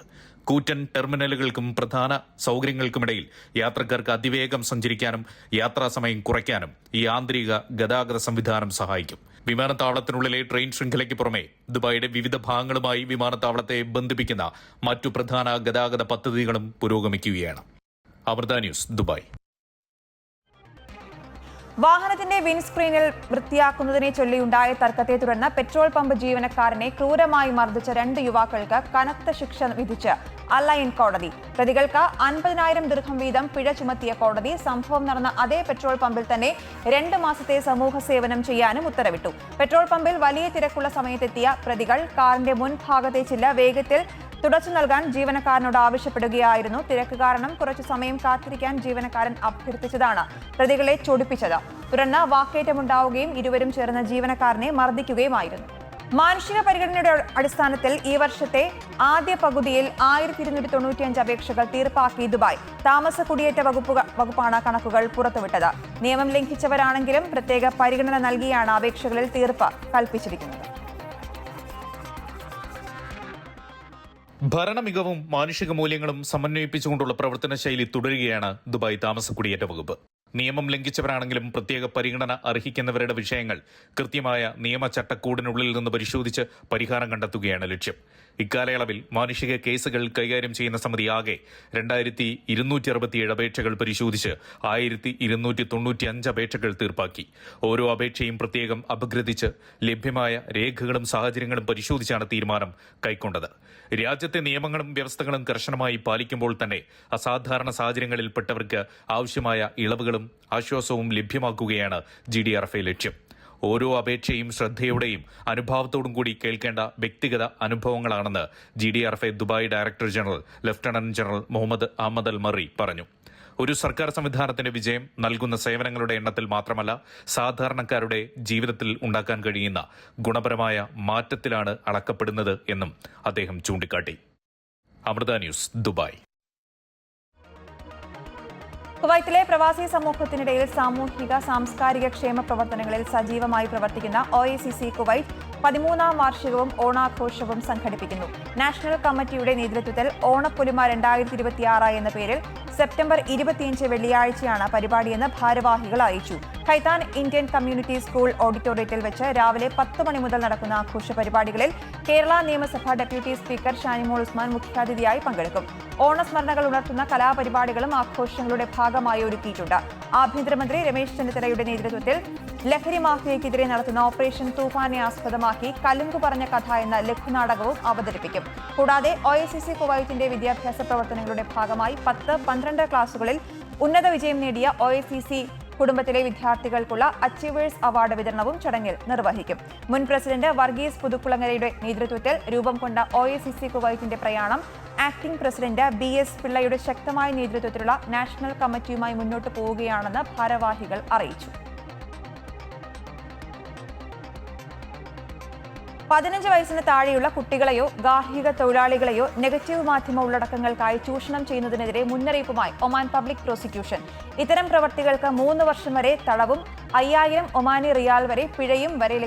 കൂറ്റൻ ടെർമിനലുകൾക്കും പ്രധാന സൗകര്യങ്ങൾക്കുമിടയിൽ യാത്രക്കാർക്ക് അതിവേഗം സഞ്ചരിക്കാനും യാത്രാസമയം കുറയ്ക്കാനും ഈ ആന്തരിക ഗതാഗത സംവിധാനം സഹായിക്കും. വിമാനത്താവളത്തിനുള്ളിലെ ട്രെയിൻ ശൃംഖലയ്ക്ക് പുറമെ ദുബായിയുടെ വിവിധ ഭാഗങ്ങളുമായി വിമാനത്താവളത്തെ ബന്ധിപ്പിക്കുന്ന മറ്റു പ്രധാന ഗതാഗത പദ്ധതികളും പുരോഗമിക്കുകയാണ്. Amrita news, Dubai. വാഹനത്തിന്റെ വിൻസ്ക്രീനിൽ വൃത്തിയാക്കുന്നതിനെ ചൊല്ലിയുണ്ടായ തർക്കത്തെ തുടർന്ന് പെട്രോൾ പമ്പ് ജീവനക്കാരനെ ക്രൂരമായി മർദ്ദിച്ച 2 യുവാക്കൾക്ക് കനത്ത ശിക്ഷ വിധിച്ച് അലൈൻ കോടതി. പ്രതികൾക്ക് 50,000 ദിർഹം വീതം പിഴ ചുമത്തിയ കോടതി സംഭവം നടന്ന അതേ പെട്രോൾ പമ്പിൽ തന്നെ 2 മാസത്തെ സമൂഹ സേവനം ചെയ്യാനും ഉത്തരവിട്ടു. പെട്രോൾ പമ്പിൽ വലിയ തിരക്കുള്ള സമയത്തെത്തിയ പ്രതികൾ കാറിന്റെ മുൻഭാഗത്തെ ചില്ല വേഗത്തിൽ തുടച്ചു നൽകാൻ ജീവനക്കാരനോട് ആവശ്യപ്പെടുകയായിരുന്നു. തിരക്ക് കാരണം കുറച്ചു സമയം കാത്തിരിക്കാൻ ജീവനക്കാരൻ അഭ്യർത്ഥിച്ചതാണ് പ്രതികളെ ചൊടിപ്പിച്ചത്. തുടർന്ന് വാക്കേറ്റമുണ്ടാവുകയും ഇരുവരും ചേർന്ന് ജീവനക്കാരനെ മർദ്ദിക്കുകയുമായിരുന്നു. മാനുഷിക പരിഗണനയുടെ അടിസ്ഥാനത്തിൽ ഈ വർഷത്തെ ആദ്യ പകുതിയിൽ 1295 അപേക്ഷകൾ തീർപ്പാക്കി ദുബായ്. താമസ കുടിയേറ്റ വകുപ്പാണ് കണക്കുകൾ പുറത്തുവിട്ടത്. നിയമം ലംഘിച്ചവരാണെങ്കിലും പ്രത്യേക പരിഗണന നൽകിയാണ് അപേക്ഷകളിൽ തീർപ്പ് കൽപ്പിച്ചിരിക്കുന്നത്. ഭരണമികവും മാനുഷിക മൂല്യങ്ങളും സമന്വയിപ്പിച്ചുകൊണ്ടുള്ള പ്രവർത്തന ശൈലി തുടരുകയാണ് ദുബായ് താമസക്കുടിയേറ്റ വകുപ്പ്. നിയമം ലംഘിച്ചവരാണെങ്കിലും പ്രത്യേക പരിഗണന അർഹിക്കുന്നവരുടെ വിഷയങ്ങൾ കൃത്യമായ നിയമചട്ടക്കൂടിനുള്ളിൽ നിന്ന് പരിശോധിച്ച് പരിഹാരം കണ്ടെത്തുകയാണ് ലക്ഷ്യം. ഇക്കാലയളവിൽ മാനുഷിക കേസുകൾ കൈകാര്യം ചെയ്യുന്ന സമിതി ആകെ 2267 അപേക്ഷകൾ പരിശോധിച്ച് 1295 അപേക്ഷകൾ തീർപ്പാക്കി. ഓരോ അപേക്ഷയും പ്രത്യേകം അപഗ്രഥിച്ച് ലഭ്യമായ രേഖകളും സാഹചര്യങ്ങളും പരിശോധിച്ചാണ് തീരുമാനം കൈക്കൊണ്ടത്. രാജ്യത്തെ നിയമങ്ങളും വ്യവസ്ഥകളും കർശനമായി പാലിക്കുമ്പോൾ തന്നെ അസാധാരണ സാഹചര്യങ്ങളിൽപ്പെട്ടവർക്ക് ആവശ്യമായ ഇളവുകളും ആശ്വാസവും ലഭ്യമാക്കുകയാണ് GDRFA ലക്ഷ്യം. ഓരോ അപേക്ഷയും ശ്രദ്ധയോടെയും അനുഭാവത്തോടും കൂടി കേൾക്കേണ്ട വ്യക്തിഗത അനുഭവങ്ങളാണെന്ന് GDRFA Dubai director general lieutenant general Mohammed Ahmed Al Marri പറഞ്ഞു. ഒരു സർക്കാർ സംവിധാനത്തിന്റെ വിജയം നൽകുന്ന സേവനങ്ങളുടെ എണ്ണത്തിൽ മാത്രമല്ല, സാധാരണക്കാരുടെ ജീവിതത്തിൽ ഉണ്ടാക്കാൻ കഴിയുന്ന ഗുണപരമായ മാറ്റത്തിലാണ് അളക്കപ്പെടുന്നത് എന്നും അദ്ദേഹം ചൂണ്ടിക്കാട്ടി. Amrita news, Dubai. കുവൈത്തിലെ പ്രവാസി സമൂഹത്തിനിടയിൽ സാമൂഹിക സാംസ്കാരിക ക്ഷേമ പ്രവർത്തനങ്ങളിൽ സജീവമായി പ്രവർത്തിക്കുന്ന OACC കുവൈറ്റ് 13ാം വാർഷികവും ഓണാഘോഷവും സംഘടിപ്പിക്കുന്നു. നാഷണൽ കമ്മിറ്റിയുടെ നേതൃത്വത്തിൽ ഓണപ്പൊലിമ 2026 എന്ന പേരിൽ സെപ്റ്റംബർ 25 വെള്ളിയാഴ്ചയാണ് പരിപാടിയെന്ന് ഭാരവാഹികൾ അറിയിച്ചു. ഖൈത്താൻ ഇന്ത്യൻ കമ്മ്യൂണിറ്റി സ്കൂൾ ഓഡിറ്റോറിയത്തിൽ വെച്ച് രാവിലെ 10 മണി മുതൽ നടക്കുന്ന ആഘോഷ പരിപാടികളിൽ കേരള നിയമസഭ ഡെപ്യൂട്ടി സ്പീക്കർ ഷാനിമോൾ ഉസ്മാൻ മുഖ്യാതിഥിയായി പങ്കെടുക്കും. ഓണസ്മരണകൾ ഉണർത്തുന്ന കലാപരിപാടികളും ആഘോഷങ്ങളുടെ ഭാഗമായി ഒരുക്കിയിട്ടുണ്ട്. ആഭ്യന്തരമന്ത്രി രമേശ് ചെന്നിത്തലയുടെ നേതൃത്വത്തിൽ ലഹരി മാഫിയയ്ക്കെതിരെ നടത്തുന്ന ഓപ്പറേഷൻ തൂഫാനെ ആസ്പദമാക്കി കലുങ്കു പറഞ്ഞ കഥ എന്ന ലഘുനാടകവും അവതരിപ്പിക്കും. കൂടാതെ OACC കുവൈറ്റിന്റെ വിദ്യാഭ്യാസ പ്രവർത്തനങ്ങളുടെ ഭാഗമായി 10-12 ക്ലാസുകളിൽ ഉന്നത വിജയം നേടിയ OACC കുടുംബത്തിലെ വിദ്യാർത്ഥികൾക്കുള്ള അച്ചീവേഴ്സ് അവാർഡ് വിതരണവും ചടങ്ങിൽ നിർവഹിക്കും. മുൻ പ്രസിഡന്റ് വർഗീസ് പുതുക്കുളങ്ങരയുടെ നേതൃത്വത്തിൽ രൂപം കൊണ്ട OACC കുവൈറ്റിന്റെ പ്രയാണം ആക്ടിംഗ് പ്രസിഡന്റ് BS പിള്ളയുടെ ശക്തമായ നേതൃത്വത്തിലുള്ള നാഷണൽ കമ്മിറ്റിയുമായി മുന്നോട്ട് പോവുകയാണെന്ന് ഭാരവാഹികൾ അറിയിച്ചു. 15 വയസ്സിന് താഴെയുള്ള കുട്ടികളെയോ ഗാർഹിക തൊഴിലാളികളെയോ നെഗറ്റീവ് മാധ്യമ ഉള്ളടക്കങ്ങൾക്കായി ചൂഷണം ചെയ്യുന്നതിനെതിരെ മുന്നറിയിപ്പുമായി ഒമാൻ പബ്ലിക് പ്രോസിക്യൂഷൻ. ഇത്തരം പ്രവർത്തികൾക്ക് 3 വർഷം വരെ തടവും 5000 ഒമാനി റിയാൽ വരെ പിഴയും വരെ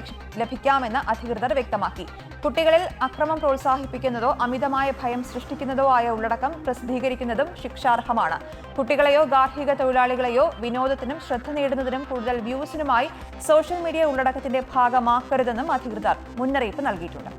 ലഭിക്കാമെന്ന് അധികൃതർ വ്യക്തമാക്കി. കുട്ടികളിൽ അക്രമം പ്രോത്സാഹിപ്പിക്കുന്നതോ അമിതമായ ഭയം സൃഷ്ടിക്കുന്നതോ ആയ ഉള്ളടക്കം പ്രസിദ്ധീകരിക്കുന്നതും ശിക്ഷാർഹമാണ്. കുട്ടികളെയോ ഗാർഹിക തൊഴിലാളികളെയോ വിനോദത്തിനും ശ്രദ്ധ നേടുന്നതിനും കൂടുതൽ വ്യൂസിനുമായി സോഷ്യൽ മീഡിയ ഉള്ളടക്കത്തിന്റെ ഭാഗമാക്കരുതെന്നും അധികൃതർ മുന്നറിയിപ്പ് നൽകിയിട്ടുണ്ട്.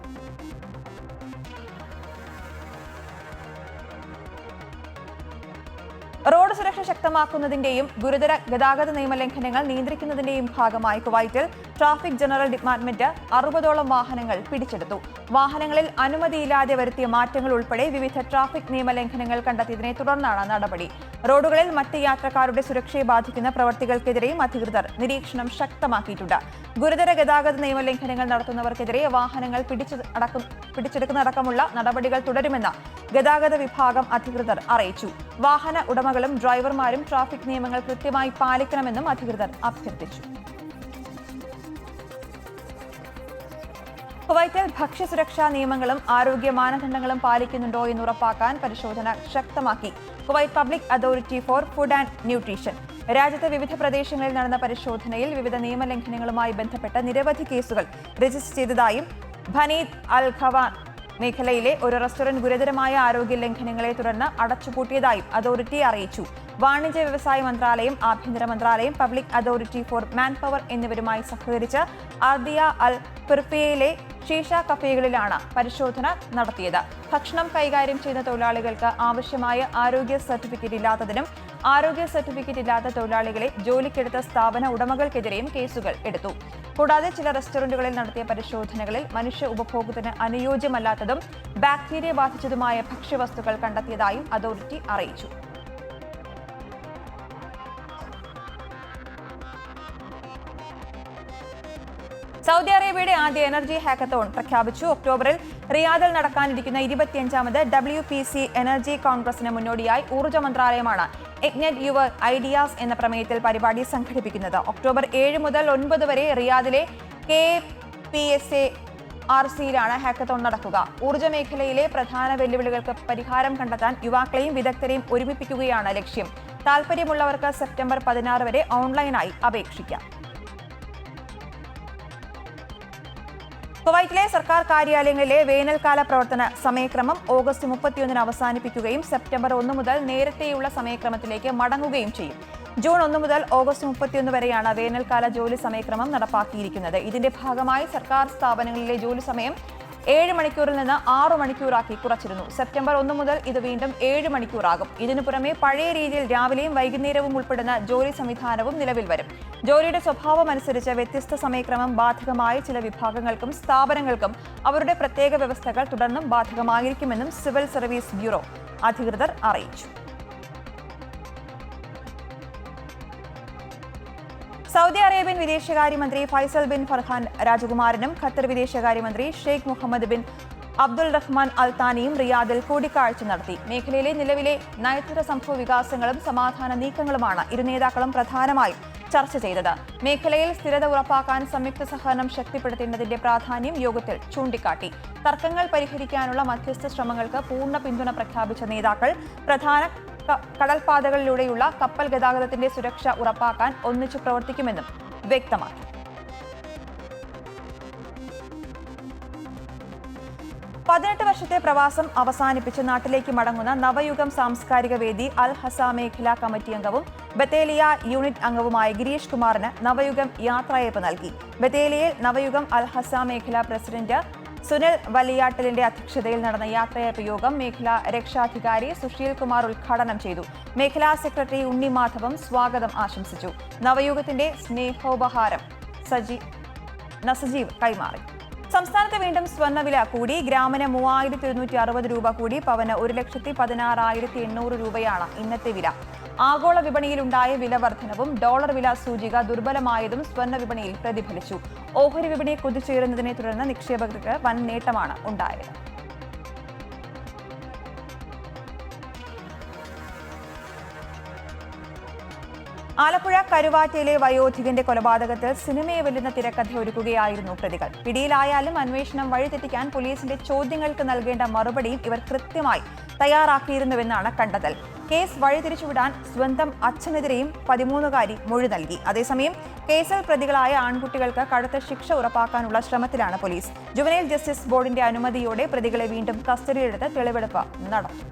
റോഡ് സുരക്ഷ ശക്തമാക്കുന്നതിന്റെയും ഗുരുതര ഗതാഗത നിയമലംഘനങ്ങൾ നിയന്ത്രിക്കുന്നതിന്റെയും ഭാഗമായി കുവൈറ്റിൽ ട്രാഫിക് ജനറൽ ഡിപ്പാർട്ട്മെന്റ് 60ഓളം വാഹനങ്ങൾ പിടിച്ചെടുത്തു. വാഹനങ്ങളിൽ അനുമതിയില്ലാതെ വരുത്തിയ മാറ്റങ്ങൾ ഉൾപ്പെടെ വിവിധ ട്രാഫിക് നിയമലംഘനങ്ങൾ കണ്ടെത്തിയതിനെ തുടർന്നാണ് നടപടി. റോഡുകളിൽ മറ്റ് യാത്രക്കാരുടെ സുരക്ഷയെ ബാധിക്കുന്ന പ്രവർത്തികൾക്കെതിരെയും അധികൃതർ നിരീക്ഷണം ശക്തമാക്കിയിട്ടുണ്ട്. ഗുരുതര ഗതാഗത നിയമലംഘനങ്ങൾ നടത്തുന്നവർക്കെതിരെ വാഹനങ്ങൾ പിടിച്ചെടുക്കുന്നതടക്കമുള്ള നടപടികൾ തുടരുമെന്ന് ഗതാഗത വിഭാഗം അധികൃതർ അറിയിച്ചു. വാഹന ഉടമകളും ഡ്രൈവർമാരും ട്രാഫിക് നിയമങ്ങൾ കൃത്യമായി പാലിക്കണമെന്നും അധികൃതർ അഭ്യർത്ഥിച്ചു. കുവൈറ്റിൽ ഭക്ഷ്യസുരക്ഷാ നിയമങ്ങളും ആരോഗ്യ മാനദണ്ഡങ്ങളും പാലിക്കുന്നുണ്ടോ എന്ന് ഉറപ്പാക്കാൻ പരിശോധന ശക്തമാക്കി Kuwait public authority for food and nutrition. രാജ്യത്തെ വിവിധ പ്രദേശങ്ങളിൽ നടന്ന പരിശോധനയിൽ വിവിധ നിയമലംഘനങ്ങളുമായി ബന്ധപ്പെട്ട നിരവധി കേസുകൾ രജിസ്റ്റർ ചെയ്തതായും ഭനീദ് അൽ ഖവാൻ മേഖലയിലെ ഒരു റെസ്റ്റോറന്റ് ഗുരുതരമായ ആരോഗ്യ ലംഘനങ്ങളെ തുടർന്ന് അടച്ചുപൂട്ടിയതായും അതോറിറ്റി അറിയിച്ചു. വാണിജ്യ വ്യവസായ മന്ത്രാലയം, ആഭ്യന്തര മന്ത്രാലയം, public authority four man power എന്നിവരുമായി സഹകരിച്ച് അർദിയ അൽ ഫിർഫിയയിലെ ഷീഷ കഫേകളിലാണ് പരിശോധന നടത്തിയത്. ഭക്ഷണം കൈകാര്യം ചെയ്യുന്ന തൊഴിലാളികൾക്ക് ആവശ്യമായ ആരോഗ്യ സർട്ടിഫിക്കറ്റ് ഇല്ലാത്തതിനും ആരോഗ്യ സർട്ടിഫിക്കറ്റ് ഇല്ലാത്ത തൊഴിലാളികളെ ജോലിക്കെടുത്ത സ്ഥാപന ഉടമകൾക്കെതിരെയും കേസുകൾ എടുത്തു. കൂടാതെ ചില റെസ്റ്റോറന്റുകളിൽ നടത്തിയ പരിശോധനകളിൽ മനുഷ്യ ഉപഭോഗത്തിന് അനുയോജ്യമല്ലാത്തതും ബാക്ടീരിയ ബാധിച്ചതുമായ ഭക്ഷ്യവസ്തുക്കൾ കണ്ടെത്തിയതായും അതോറിറ്റി അറിയിച്ചു. സൗദി അറേബ്യയുടെ ആദ്യ എനർജി ഹാക്കത്തോൺ പ്രഖ്യാപിച്ചു. ഒക്ടോബറിൽ റിയാദിൽ നടക്കാനിരിക്കുന്ന 25ാമത് WPC എനർജി കോൺഗ്രസിന് മുന്നോടിയായി ഊർജ്ജ മന്ത്രാലയമാണ് ഇഗ്നൈറ്റ് യുവർ ഐഡിയാസ് എന്ന പ്രമേയത്തിൽ പരിപാടി സംഘടിപ്പിക്കുന്നത്. ഒക്ടോബർ 7 മുതൽ 9 വരെ റിയാദിലെ KPSA RCയിലാണ് ഹാക്കത്തോൺ നടക്കുക. ഊർജ്ജ മേഖലയിലെ പ്രധാന വെല്ലുവിളികൾക്ക് പരിഹാരം കണ്ടെത്താൻ യുവാക്കളെയും വിദഗ്ധരെയും ഒരുമിപ്പിക്കുകയാണ് ലക്ഷ്യം. താൽപര്യമുള്ളവർക്ക് സെപ്റ്റംബർ 16 വരെ ഓൺലൈനായി അപേക്ഷിക്കാം. കുവൈറ്റിലെ സർക്കാർ കാര്യാലയങ്ങളിലെ വേനൽക്കാല പ്രവർത്തന സമയക്രമം ഓഗസ്റ്റ് 31 അവസാനിപ്പിക്കുകയും സെപ്റ്റംബർ 1 മുതൽ നേരത്തെയുള്ള സമയക്രമത്തിലേക്ക് മടങ്ങുകയും ചെയ്യും. ജൂൺ 1 മുതൽ ഓഗസ്റ്റ് 31 വരെയാണ് വേനൽക്കാല ജോലി സമയക്രമം നടപ്പാക്കിയിരിക്കുന്നത്. ഇതിന്റെ ഭാഗമായി സർക്കാർ സ്ഥാപനങ്ങളിലെ ജോലി സമയം 7 മണിക്കൂറിൽ നിന്ന് 6 മണിക്കൂറാക്കി കുറച്ചിരുന്നു. സെപ്റ്റംബർ 1 മുതൽ ഇത് വീണ്ടും 7 മണിക്കൂറാകും. ഇതിനു പുറമെ പഴയ രീതിയിൽ രാവിലെയും വൈകുന്നേരവും ഉൾപ്പെടുന്ന ജോലി സംവിധാനവും നിലവിൽ വരും. ജോലിയുടെ സ്വഭാവം അനുസരിച്ച് വ്യത്യസ്ത സമയക്രമം ബാധകമായ ചില വിഭാഗങ്ങൾക്കും സ്ഥാപനങ്ങൾക്കും അവരുടെ പ്രത്യേക വ്യവസ്ഥകൾ തുടർന്നും ബാധകമായിരിക്കുമെന്നും സിവിൽ സർവീസ് ബ്യൂറോ അധികൃതർ അറിയിച്ചു. സൗദി അറേബ്യൻ വിദേശകാര്യമന്ത്രി ഫൈസൽ ബിൻ ഫർഹാൻ രാജകുമാരനും ഖത്തർ വിദേശകാര്യമന്ത്രി ഷെയ്ഖ് മുഹമ്മദ് ബിൻ അബ്ദുൾ റഹ്മാൻ അൽ താനിയും റിയാദിൽ കൂടിക്കാഴ്ച നടത്തി. മേഖലയിലെ നിലവിലെ നയതന്ത്ര സംഭവ വികാസങ്ങളും സമാധാന നീക്കങ്ങളുമാണ് ഇരു നേതാക്കളും പ്രധാനമായും ചർച്ച ചെയ്തത്. മേഖലയിൽ സ്ഥിരത ഉറപ്പാക്കാൻ സംയുക്ത സഹകരണം ശക്തിപ്പെടുത്തേണ്ടതിന്റെ പ്രാധാന്യം യോഗത്തിൽ ചൂണ്ടിക്കാട്ടി. തർക്കങ്ങൾ പരിഹരിക്കാനുള്ള മധ്യസ്ഥ ശ്രമങ്ങൾക്ക് പൂർണ്ണ പിന്തുണ പ്രഖ്യാപിച്ച നേതാക്കൾ പ്രധാന കടൽപാതകളിലൂടെയുള്ള കപ്പൽ ഗതാഗതത്തിന്റെ സുരക്ഷ ഉറപ്പാക്കാൻ ഒന്നിച്ചു പ്രവർത്തിക്കുമെന്നും വ്യക്തമാക്കി. വർഷത്തെ പ്രവാസം അവസാനിപ്പിച്ച് നാട്ടിലേക്ക് മടങ്ങുന്ന നവയുഗം സാംസ്കാരിക വേദി അൽ ഹസ മേഖലാ കമ്മിറ്റി അംഗവും ബത്തേലിയ യൂണിറ്റ് അംഗവുമായ ഗിരീഷ് കുമാറിന് നവയുഗം യാത്രയയപ്പ് നൽകി. ബത്തേലിയയിൽ നവയുഗം അൽ ഹസ മേഖലാ പ്രസിഡന്റ് സുനിൽ വലിയാട്ടലിന്റെ അധ്യക്ഷതയിൽ നടന്ന യാത്രയയപ്പ് യോഗം മേഖലാ രക്ഷാധികാരി സുശീൽ കുമാർ ഉദ്ഘാടനം ചെയ്തു. മേഖലാ സെക്രട്ടറി ഉണ്ണി മാധവം സ്വാഗതം ആശംസിച്ചു. നവയുഗത്തിന്റെ സ്നേഹോപഹാരം നസജീവ് കൈമാറി. സംസ്ഥാനത്ത് വീണ്ടും സ്വർണ്ണവില കൂടി. ഗ്രാമിന് 3160 രൂപ കൂടി. പവന് 1,16,800 രൂപയാണ് ഇന്നത്തെ വില. ആഗോള വിപണിയിലുണ്ടായ വില വർധനവും ഡോളർ വില സൂചിക ദുർബലമായതും സ്വർണ്ണ വിപണിയിൽ പ്രതിഫലിച്ചു. ഓഹരി വിപണി കുതിച്ചുയരുന്നതിനെ തുടർന്ന് നിക്ഷേപകർക്ക് വൻ നേട്ടമാണ് ഉണ്ടായത്. ആലപ്പുഴ കരുവാറ്റയിലെ വയോധികന്റെ കൊലപാതകത്തിൽ സിനിമയെ വെല്ലുന്ന തിരക്കഥ ഒരുക്കുകയായിരുന്നു പ്രതികൾ. പിടിയിലായാലും അന്വേഷണം വഴിതെറ്റിക്കാൻ പോലീസിന്റെ ചോദ്യങ്ങൾക്ക് നൽകേണ്ട മറുപടിയും ഇവർ കൃത്യമായി തയ്യാറാക്കിയിരുന്നുവെന്നാണ് കണ്ടെത്തൽ. കേസ് വഴിതിരിച്ചുവിടാൻ സ്വന്തം അച്ഛനെതിരെയും 13-കാരി മൊഴി നൽകി. അതേസമയം കേസിൽ പ്രതികളായ ആൺകുട്ടികൾക്ക് കടുത്ത ശിക്ഷ ഉറപ്പാക്കാനുള്ള ശ്രമത്തിലാണ് പോലീസ്. ജുവനൈൽ ജസ്റ്റിസ് ബോർഡിന്റെ അനുമതിയോടെ പ്രതികളെ വീണ്ടും കസ്റ്റഡിയിലെടുത്ത് തെളിവെടുപ്പ് നടത്തും.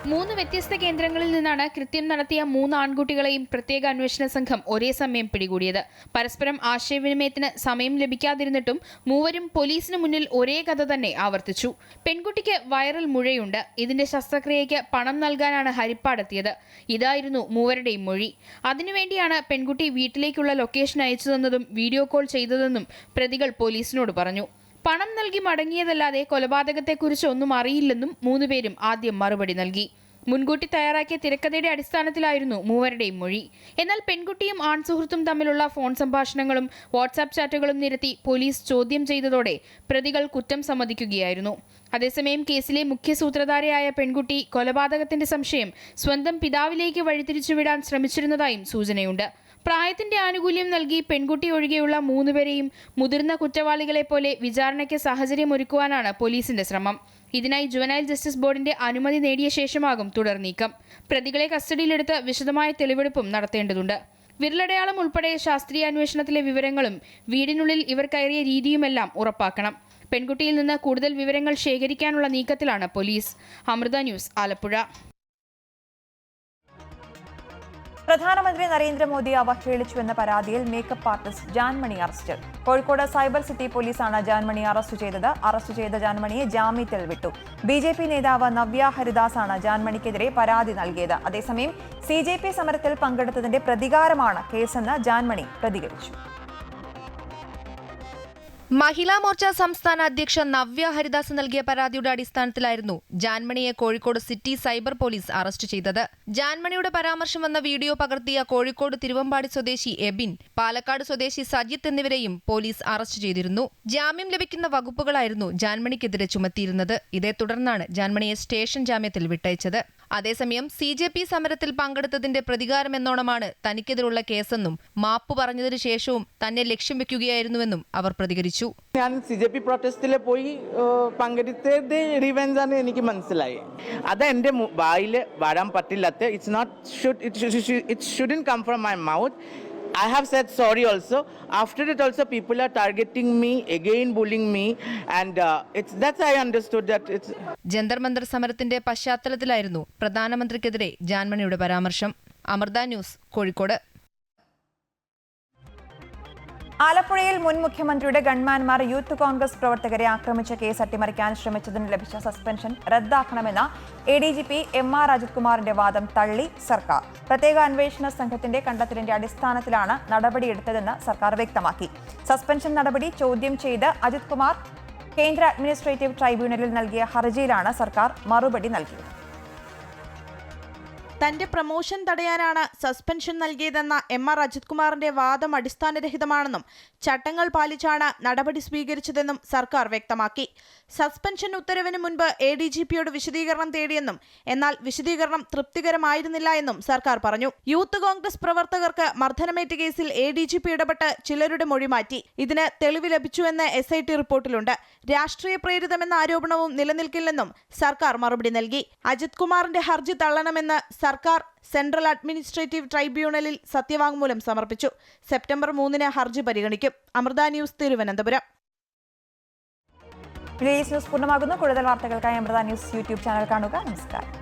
3 വ്യത്യസ്ത കേന്ദ്രങ്ങളിൽ നിന്നാണ് കൃത്യം നടത്തിയ 3 ആൺകുട്ടികളെയും പ്രത്യേക അന്വേഷണ സംഘം ഒരേ സമയം പിടികൂടിയത്. പരസ്പരം ആശയവിനിമയത്തിന് സമയം ലഭിക്കാതിരുന്നിട്ടും മൂവരും പോലീസിന് മുന്നിൽ ഒരേ കഥ തന്നെ ആവർത്തിച്ചു. പെൺകുട്ടിക്ക് വയറിൽ മുഴയുണ്ട്. ഇതിന്റെ ശസ്ത്രക്രിയയ്ക്ക് പണം നൽകാനാണ് ഹരിപ്പാടെത്തിയത്. ഇതായിരുന്നു മൂവരുടെയും മൊഴി. അതിനുവേണ്ടിയാണ് പെൺകുട്ടി വീട്ടിലേക്കുള്ള ലൊക്കേഷൻ അയച്ചു തന്നതും വീഡിയോ കോൾ ചെയ്തതെന്നും പ്രതികൾ പോലീസിനോട് പറഞ്ഞു. പണം നൽകി മടങ്ങിയതല്ലാതെ കൊലപാതകത്തെക്കുറിച്ച് ഒന്നും അറിയില്ലെന്നും 3 പേരും ആദ്യം മറുപടി നൽകി. മുൻകൂട്ടി തയ്യാറാക്കിയ തിരക്കഥയുടെ അടിസ്ഥാനത്തിലായിരുന്നു മൂവരുടെയും മൊഴി. എന്നാൽ പെൺകുട്ടിയും ആൺസുഹൃത്തും തമ്മിലുള്ള ഫോൺ സംഭാഷണങ്ങളും വാട്സാപ്പ് ചാറ്റുകളും നിരത്തി പോലീസ് ചോദ്യം ചെയ്തതോടെ പ്രതികൾ കുറ്റം സമ്മതിക്കുകയായിരുന്നു. അതേസമയം കേസിലെ മുഖ്യ സൂത്രധാരയായ പെൺകുട്ടി കൊലപാതകത്തിന്റെ സംശയം സ്വന്തം പിതാവിലേക്ക് വഴിതിരിച്ചുവിടാൻ ശ്രമിച്ചിരുന്നതായും സൂചനയുണ്ട്. പ്രായത്തിന്റെ ആനുകൂല്യം നൽകി പെൺകുട്ടി ഒഴികെയുള്ള 3 പേരെയും മുതിർന്ന കുറ്റവാളികളെ പോലെ വിചാരണയ്ക്ക് സാഹചര്യമൊരുക്കുവാനാണ് പോലീസിന്റെ ശ്രമം. ഇതിനായി ജുവനൈൽ ജസ്റ്റിസ് ബോർഡിന്റെ അനുമതി നേടിയ ശേഷമാകും തുടർ നീക്കം. പ്രതികളെ കസ്റ്റഡിയിലെടുത്ത് വിശദമായ തെളിവെടുപ്പും നടത്തേണ്ടതുണ്ട്. വിരലടയാളം ഉൾപ്പെടെ ശാസ്ത്രീയ അന്വേഷണത്തിലെ വിവരങ്ങളും വീടിനുള്ളിൽ ഇവർ കയറിയ രീതിയുമെല്ലാം ഉറപ്പാക്കണം. പെൺകുട്ടിയിൽ നിന്ന് കൂടുതൽ വിവരങ്ങൾ ശേഖരിക്കാനുള്ള നീക്കത്തിലാണ് പോലീസ്. അമൃത ന്യൂസ്, ആലപ്പുഴ. പ്രധാനമന്ത്രി നരേന്ദ്രമോദി അവഹേളിച്ചുവെന്ന പരാതിയിൽ മേക്കപ്പ് ആർട്ടിസ്റ്റ് ജാൻമണി അറസ്റ്റിൽ. കോഴിക്കോട് സൈബർ സിറ്റി പോലീസാണ് ജാൻമണി അറസ്റ്റ് ചെയ്തത്. അറസ്റ്റ് ചെയ്ത ജാൻമണിയെ ജാമ്യത്തിൽ വിട്ടു. BJP നേതാവ് നവ്യ ഹരിദാസാണ് ജാൻമണിക്കെതിരെ പരാതി നൽകിയത്. അതേസമയം CJP സമരത്തിൽ പങ്കെടുത്തതിന്റെ പ്രതികാരമാണ് കേസെന്ന് ജാൻമണി പ്രതികരിച്ചു. മഹിളാ മോർച്ച സംസ്ഥാന അധ്യക്ഷ നവ്യ ഹരിദാസ് നൽകിയ പരാതിയുടെ അടിസ്ഥാനത്തിലായിരുന്നു ജാൻമണിയെ Kozhikode city cyber police arrest ചെയ്തത്. ജാൻമണിയുടെ പരാമർശം വന്ന വീഡിയോ പകർത്തിയ കോഴിക്കോട് തിരുവമ്പാടി സ്വദേശി എബിൻ, പാലക്കാട് സ്വദേശി സജിത്ത് എന്നിവരെയും പോലീസ് അറസ്റ്റ് ചെയ്തിരുന്നു. ജാമ്യം ലഭിക്കുന്ന വകുപ്പുകളായിരുന്നു ജാൻമണിക്കെതിരെ ചുമത്തിയിരുന്നത്. ഇതേ തുടർന്നാണ് ജാൻമണിയെ സ്റ്റേഷൻ ജാമ്യത്തിൽ വിട്ടയച്ചത്. അതേസമയം CJP സമരത്തിൽ പങ്കെടുത്തതിന്റെ പ്രതികാരമെന്നോണമാണ് തനിക്കെതിരുള്ള കേസെന്നും മാപ്പ് പറഞ്ഞതിനു ശേഷവും തന്നെ ലക്ഷ്യം വെക്കുകയായിരുന്നുവെന്നും അവർ പ്രതികരിച്ചു. ഞാൻ CJP പ്രൊട്ടസ്റ്റിൽ പോയി പങ്കെടുത്തത് റിവെഞ്ച് ആണ് എനിക്ക് മനസ്സിലായി. അത് എൻ്റെ വായിൽ വരാൻ പറ്റില്ലാത്ത, it shouldn't come from my mouth. I have said sorry also. After it also people are targeting me, again bullying me, and that's I understood that it's... Jantar Mantar സമരത്തിന്റെ പശ്ചാത്തലത്തിലായിരുന്നു പ്രധാനമന്ത്രിക്കെതിരെ ജാൻമണിയുടെ പരാമർശം. അമൃത ന്യൂസ്, കോഴിക്കോട്. ആലപ്പുഴയിൽ മുൻ മുഖ്യമന്ത്രിയുടെ ഗൺമാൻമാർ യൂത്ത് കോൺഗ്രസ് പ്രവർത്തകരെ ആക്രമിച്ച കേസ് അട്ടിമറിക്കാൻ ശ്രമിച്ചതിന് ലഭിച്ച സസ്പെൻഷൻ റദ്ദാക്കണമെന്ന ADGP MR അജിത് കുമാറിന്റെ വാദം തള്ളി സർക്കാർ. പ്രത്യേക അന്വേഷണ സംഘത്തിന്റെ കണ്ടെത്തലിന്റെ അടിസ്ഥാനത്തിലാണ് നടപടിയെടുത്തതെന്ന് സർക്കാർ വ്യക്തമാക്കി. സസ്പെൻഷൻ നടപടി ചോദ്യം ചെയ്ത് അജിത് കുമാർ കേന്ദ്ര അഡ്മിനിസ്ട്രേറ്റീവ് ട്രൈബ്യൂണലിൽ നൽകിയ ഹർജിയിലാണ് സർക്കാർ മറുപടി നൽകിയത്. തന്റെ പ്രമോഷൻ തടയാനാണ് സസ്പെൻഷൻ നൽകിയതെന്ന MR അജിത് കുമാറിന്റെ വാദം അടിസ്ഥാനരഹിതമാണെന്നും ചട്ടങ്ങൾ പാലിച്ചാണ് നടപടി സ്വീകരിച്ചതെന്നും സർക്കാർ വ്യക്തമാക്കി. സസ്പെൻഷൻ ഉത്തരവിന് മുൻപ് ADGPയോട് വിശദീകരണം തേടിയെന്നും എന്നാൽ വിശദീകരണം തൃപ്തികരമായിരുന്നില്ല എന്നും സർക്കാർ പറഞ്ഞു. യൂത്ത് കോൺഗ്രസ് പ്രവർത്തകർക്ക് മർദ്ദനമേറ്റ കേസിൽ ADGP ഇടപെട്ട് ചിലരുടെ മൊഴി മാറ്റി. ഇതിന് തെളിവ് ലഭിച്ചുവെന്ന് SIT റിപ്പോർട്ടിലുണ്ട്. രാഷ്ട്രീയ പ്രേരിതമെന്ന ആരോപണവും നിലനിൽക്കില്ലെന്നും സർക്കാർ മറുപടി നൽകി. അജിത് കുമാറിന്റെ ഹർജി തള്ളണമെന്ന് സർക്കാർ സെൻട്രൽ അഡ്മിനിസ്ട്രേറ്റീവ് ട്രൈബ്യൂണലിൽ സത്യവാങ്മൂലം സമർപ്പിച്ചു. സെപ്റ്റംബർ 3 ഹർജി പരിഗണിക്കും. അമൃത ന്യൂസ്, തിരുവനന്തപുരം. ന്യൂസ് പൂർണ്ണമാകുന്നു. കൂടുതൽ വാർത്തകൾക്കായി അമൃത ന്യൂസ് യൂട്യൂബ് ചാനൽ കാണുക. നമസ്കാരം.